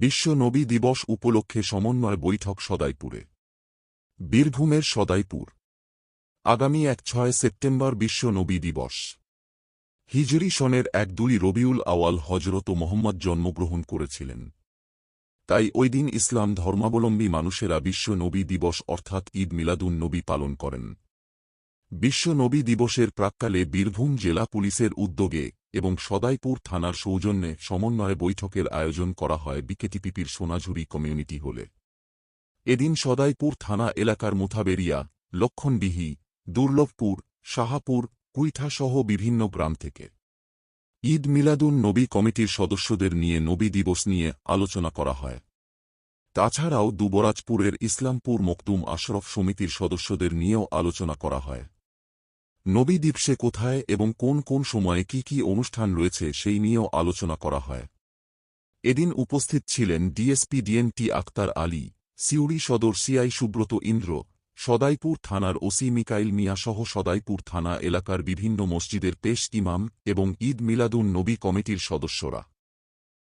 বিশ্ব নবী দিবস উপলক্ষে সমন্বয় বৈঠক সদাইপুরে। বীরভূমের সদাইপুর। আগামী 6 সেপ্টেম্বর বিশ্ব নবী দিবস। হিজরি সনের 1 রবিউল আওয়াল হজরত মোহাম্মদ জন্মগ্রহণ করেছিলেন। তাই ওই দিন ইসলাম ধর্মাবলম্বী মানুষেরা বিশ্ব নবী দিবস অর্থাৎ ঈদ মিলাদুন নবী পালন করেন। বিশ্ব নবী দিবসের প্রাক্কালে বীরভূম জেলা পুলিশের উদ্যোগে এবং সদাইপুর থানার সৌজন্যে সমন্বয় বৈঠকের আয়োজন করা হয় বিকেটিপিপির সোনাঝুরি কমিউনিটি হলে। এদিন সদাইপুর থানা এলাকার মুথাবেরিয়া, লক্ষণডিহি, দুর্লভপুর, শাহাপুর, কুইঠাসহ বিভিন্ন গ্রাম থেকে ঈদ মিলাদুন নবী কমিটির সদস্যদের নিয়ে নবী দিবস নিয়ে আলোচনা করা হয়। তাছাড়াও দুবরাজপুরের ইসলামপুর মকদুম আশরফ সমিতির সদস্যদের নিয়েও আলোচনা করা হয়। নবী দিবসে কোথায় এবং কোন কোন সময়ে কি কি অনুষ্ঠান রয়েছে সেই নিয়েও আলোচনা করা হয়। এদিন উপস্থিত ছিলেন ডিএসপি ডিএনটি আক্তার আলী, সিউড়ি সদর সিআই সুব্রত ইন্দ্র, সদাইপুর থানার ওসি মিকাইল মিয়া সহ সদাইপুর থানা এলাকার বিভিন্ন মসজিদের পেশ ইমাম এবং ঈদ মিলাদুন নবী কমিটির সদস্যরা।